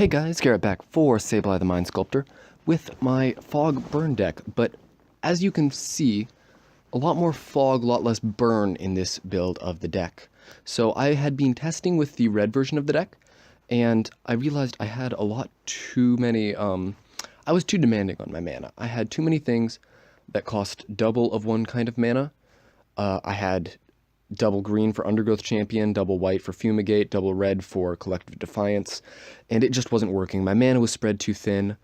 Hey guys, Garrett back for Sableye the Mind Sculptor with my Fog Burn deck, but as you can see, a lot more fog, a lot less burn in this build of the deck. So I had been testing with the red version of the deck, and I realized I had a lot too many, I was too demanding on my mana. I had too many things that cost double of one kind of mana. I had double green for Undergrowth Champion, double white for Fumigate, double red for Collective Defiance, and it just wasn't working. My mana was spread too thin,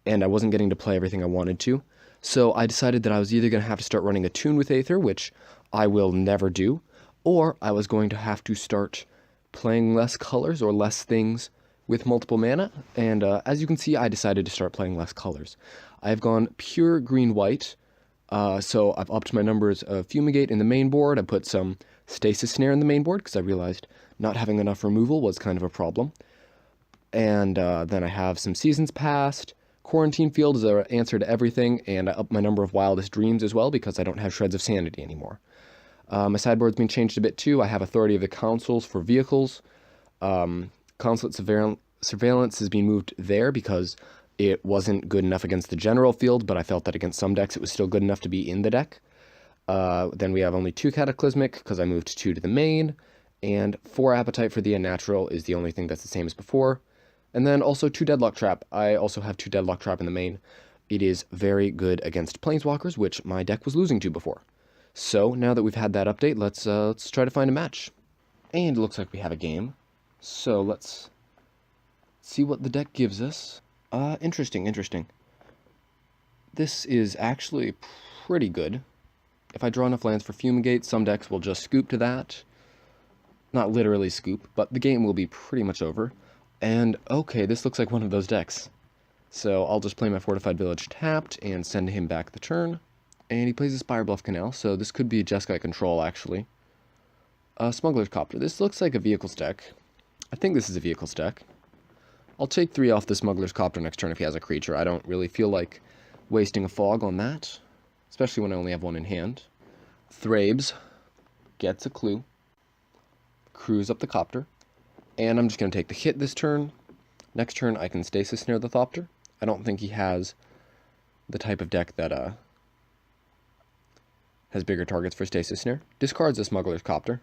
and I wasn't getting to play everything I wanted to. So I decided that I was either going to have to start running a Tune with Aether, which I will never do, or I was going to have to start playing less colors or less things with multiple mana, and as you can see, I decided to start playing less colors. I've gone pure green-white, so I've upped my numbers of Fumigate in the main board. I put some Stasis Snare in the main board because I realized not having enough removal was kind of a problem. And then I have some Seasons Past. Quarantine Field is an answer to everything, and I upped my number of Wildest Dreams as well because I don't have Shreds of Sanity anymore. My sideboard's been changed a bit too. I have Authority of the Councils for vehicles. Consulate Surveillance has been moved there because it wasn't good enough against the general field, but I felt that against some decks it was still good enough to be in the deck. Then we have only 2 Cataclysmic, because I moved 2 to the main, and 4 Appetite for the Unnatural is the only thing that's the same as before. And then also 2 Deadlock Trap. I also have 2 Deadlock Trap in the main. It is very good against Planeswalkers, which my deck was losing to before. So, now that we've had that update, let's try to find a match. And it looks like we have a game. So, let's see what the deck gives us. Interesting. This is actually pretty good. If I draw enough lands for Fumigate, some decks will just scoop to that. Not literally scoop, but the game will be pretty much over. And, okay, this looks like one of those decks. So I'll just play my Fortified Village tapped and send him back the turn. And he plays a Spirebluff Canal, so this could be a Jeskai Control, actually. Smuggler's Copter. This looks like a Vehicles deck. I think this is a Vehicles deck. I'll take 3 off the Smuggler's Copter next turn if he has a creature. I don't really feel like wasting a Fog on that, especially when I only have 1 in hand. Thrabes gets a clue, crews up the Copter, and I'm just going to take the hit this turn. Next turn I can Stasis Snare the Thopter. I don't think he has the type of deck that has bigger targets for Stasis Snare. Discards the Smuggler's Copter.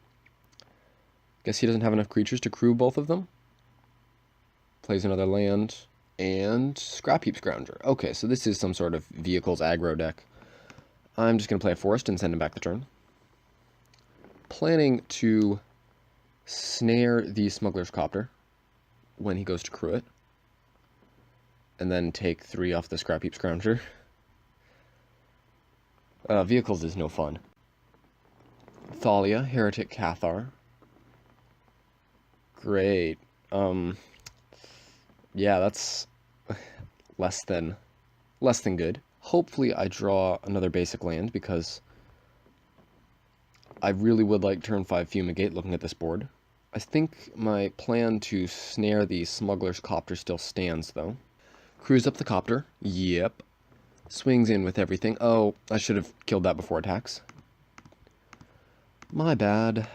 Guess he doesn't have enough creatures to crew both of them. Plays another land, and Scrapheap Scrounger. Okay, so this is some sort of Vehicles aggro deck. I'm just going to play a Forest and send him back the turn. Planning to snare the Smuggler's Copter when he goes to crew it. And then take 3 off the Scrapheap Scrounger. Vehicles is no fun. Thalia, Heretic Cathar. Great. Yeah, that's less than good. Hopefully I draw another basic land, because I really would like turn 5 Fumigate looking at this board. I think my plan to snare the Smuggler's Copter still stands, though. Crews up the Copter. Yep. Swings in with everything. Oh, I should have killed that before attacks. My bad.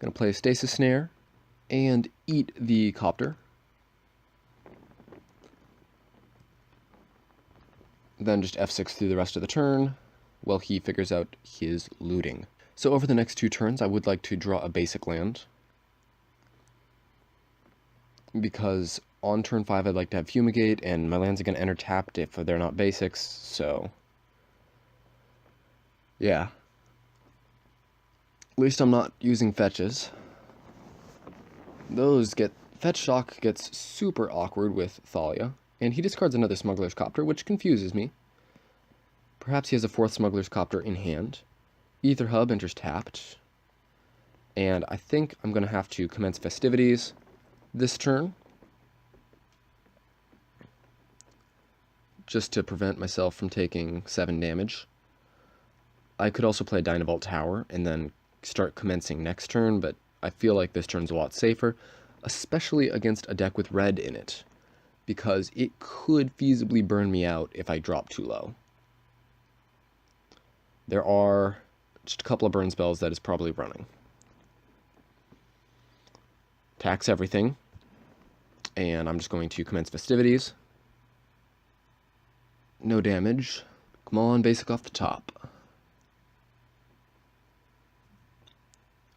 Gonna play a Stasis Snare and eat the Copter. Then just F6 through the rest of the turn while he figures out his looting. So over the next 2 turns, I would like to draw a basic land, because on turn 5 I'd like to have Fumigate, and my lands are going to enter tapped if they're not basics, so yeah. At least I'm not using fetches. Fetch Shock gets super awkward with Thalia, and he discards another Smuggler's Copter, which confuses me. Perhaps he has a 4th Smuggler's Copter in hand. Aether Hub enters tapped, and I think I'm going to have to commence Festivities this turn, just to prevent myself from taking 7 damage. I could also play Dynavolt Tower and then start commencing next turn, but I feel like this turn's a lot safer, especially against a deck with red in it, because it could feasibly burn me out if I drop too low. There are just a couple of burn spells that is probably running. Tax everything. And I'm just going to commence festivities. No damage. Come on, basic off the top.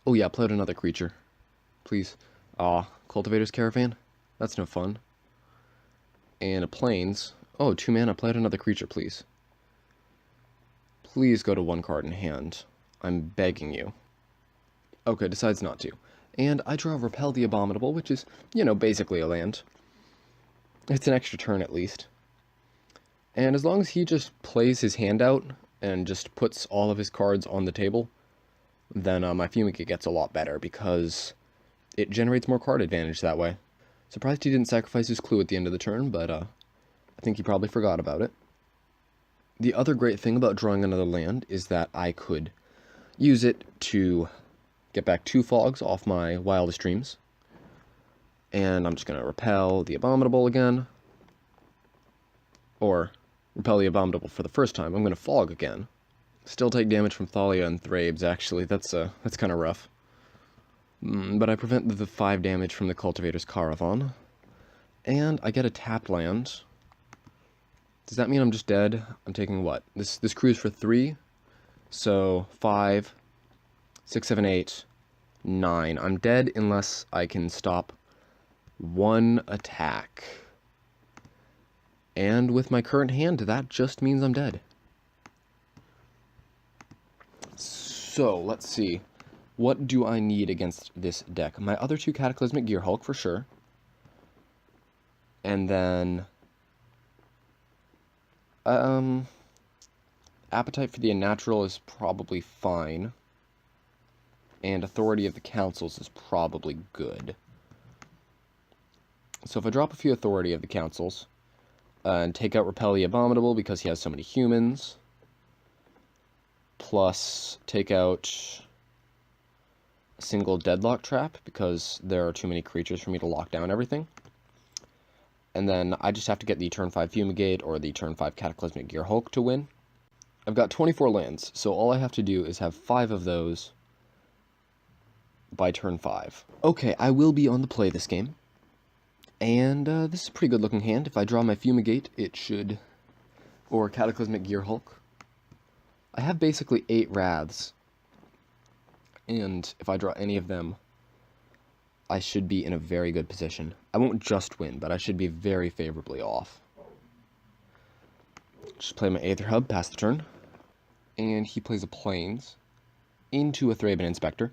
Oh yeah, play out another creature. Please. Aw, Cultivator's Caravan? That's no fun. And a Plains. Oh, 2 mana, play out another creature, please. Please go to 1 card in hand. I'm begging you. Okay, decides not to. And I draw Repel the Abominable, which is, you know, basically a land. It's an extra turn at least. And as long as he just plays his hand out and just puts all of his cards on the table, then my Fumigate gets a lot better because it generates more card advantage that way. Surprised he didn't sacrifice his clue at the end of the turn, but I think he probably forgot about it. The other great thing about drawing another land is that I could use it to get back 2 fogs off my Wildest Dreams. And I'm just going to Repel the Abominable again. Or Repel the Abominable for the first time. I'm going to Fog again. Still take damage from Thalia and Thrabes, actually. That's kind of rough. But I prevent the 5 damage from the Cultivator's Caravan. And I get a tapped land. Does that mean I'm just dead? I'm taking what? This cruise for 3. So 5, 6, 7, 8, 9. I'm dead unless I can stop 1 attack. And with my current hand, that just means I'm dead. So, let's see. What do I need against this deck? My other 2 Cataclysmic Gearhulk for sure. And then Appetite for the Unnatural is probably fine. And Authority of the Councils is probably good. So if I drop a few Authority of the Councils, and take out Repel the Abominable because he has so many humans, plus take out a single Deadlock Trap because there are too many creatures for me to lock down everything, and then I just have to get the turn 5 Fumigate or the turn 5 Cataclysmic Gearhulk to win. I've got 24 lands, so all I have to do is have 5 of those by turn 5. Okay, I will be on the play this game. And this is a pretty good looking hand. If I draw my Fumigate, it should... or Cataclysmic Gearhulk. I have basically 8 Wraths. And if I draw any of them, I should be in a very good position. I won't just win, but I should be very favorably off. Just play my Aether Hub, pass the turn. And he plays a Plains into a Thraben Inspector.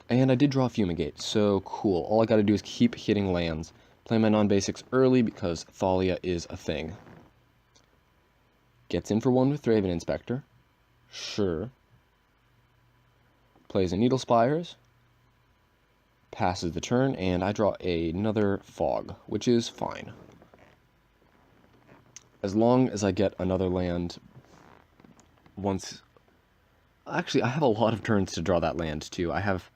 And I did draw a Fumigate, so cool. All I gotta do is keep hitting lands. Play my non-basics early because Thalia is a thing. Gets in for 1 with Thraben Inspector. Sure. Plays a Needle Spires. Passes the turn, and I draw another Fog, which is fine. As long as I get another land once... Actually, I have a lot of turns to draw that land, too. I have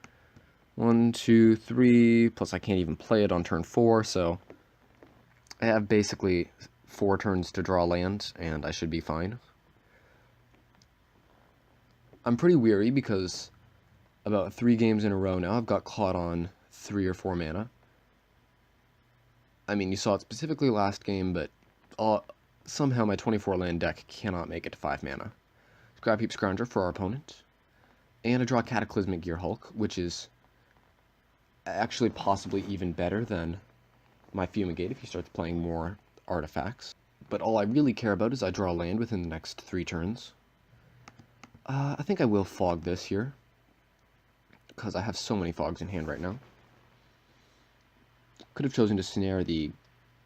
1, 2, 3, plus I can't even play it on turn 4, so I have basically 4 turns to draw land, and I should be fine. I'm pretty weary because about 3 games in a row now I've got caught on 3 or 4 mana. I mean, you saw it specifically last game, but somehow my 24 land deck cannot make it to 5 mana. Scrapheap Scrounger for our opponent. And I draw Cataclysmic Gearhulk, which is actually possibly even better than my Fumigate if he starts playing more artifacts. But all I really care about is I draw land within the next 3 turns. I think I will Fog this here, because I have so many Fogs in hand right now. Could have chosen to Snare the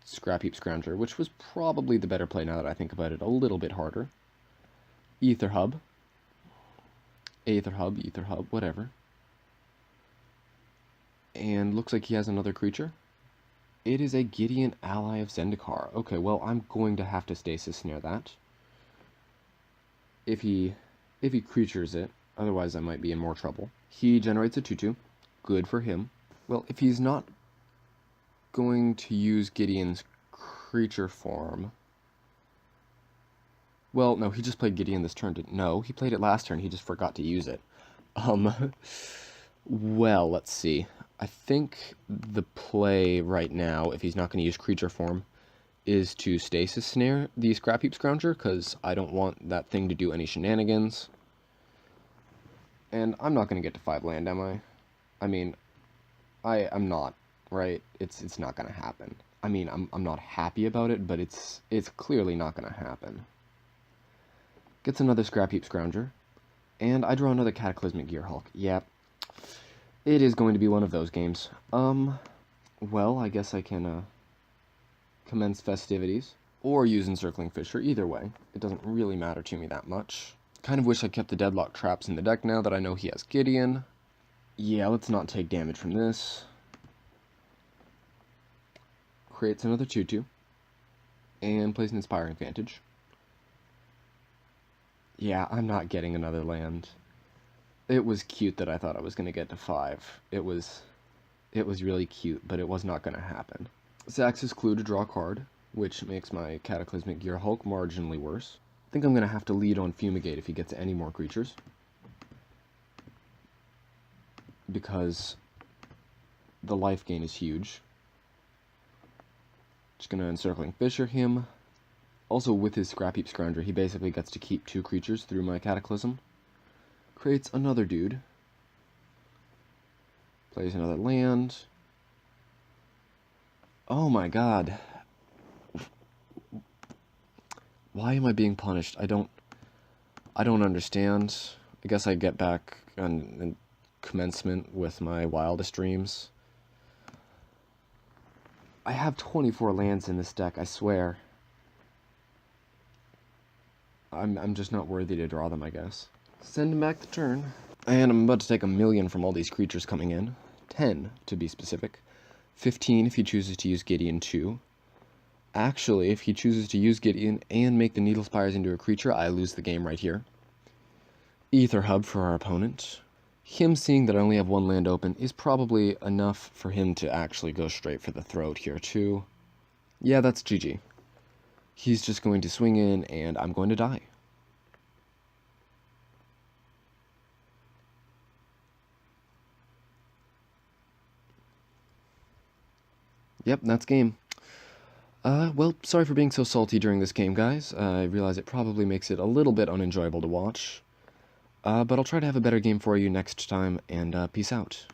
Scrapheap Scrounger, which was probably the better play now that I think about it a little bit harder. Aether Hub, whatever. And looks like he has another creature. It is a Gideon Ally of Zendikar. Okay, well, I'm going to have to Stasis Snare that. If he creatures it, otherwise I might be in more trouble. He generates a 2/2. Good for him. Well, if he's not going to use Gideon's creature form... Well, no, he just played Gideon this turn. No, he played it last turn. He just forgot to use it. Well, let's see. I think the play right now, if he's not going to use creature form, is to stasis snare the Scrap Heap Scrounger, because I don't want that thing to do any shenanigans. And I'm not going to get to 5 land, am I? I mean, I'm not, right? It's not going to happen. I mean, I'm not happy about it, but it's clearly not going to happen. Gets another Scrap Heap Scrounger, and I draw another Cataclysmic Gearhulk. Yep. It is going to be one of those games. Well, I guess I can, commence festivities, or use Encircling Fissure. Either way, it doesn't really matter to me that much. Kind of wish I kept the Deadlock Traps in the deck now that I know he has Gideon. Yeah, let's not take damage from this. Creates another 2/2, and plays an Inspiring Vantage. Yeah, I'm not getting another land. It was cute that I thought I was going to get to 5. It was really cute, but it was not going to happen. Sax's Clue to draw a card, which makes my Cataclysmic Gearhulk marginally worse. I think I'm going to have to lead on Fumigate if he gets any more creatures, because the life gain is huge. Just going to Encircling Fissure him. Also, with his Scrap Heap Scrounger, he basically gets to keep 2 creatures through my Cataclysm. Creates another dude. Plays another land. Oh my god. Why am I being punished? I don't understand. I guess I get back on commencement with my wildest dreams. I have 24 lands in this deck, I swear. I'm just not worthy to draw them, I guess. Send him back the turn. And I'm about to take 1,000,000 from all these creatures coming in. 10, to be specific. 15 if he chooses to use Gideon 2. Actually, if he chooses to use Gideon and make the Needle Spires into a creature, I lose the game right here. Ether Hub for our opponent. Him seeing that I only have 1 land open is probably enough for him to actually go straight for the throat here too. Yeah, that's GG. He's just going to swing in and I'm going to die. Yep, that's game. Well, sorry for being so salty during this game, guys. I realize it probably makes it a little bit unenjoyable to watch. But I'll try to have a better game for you next time, and peace out.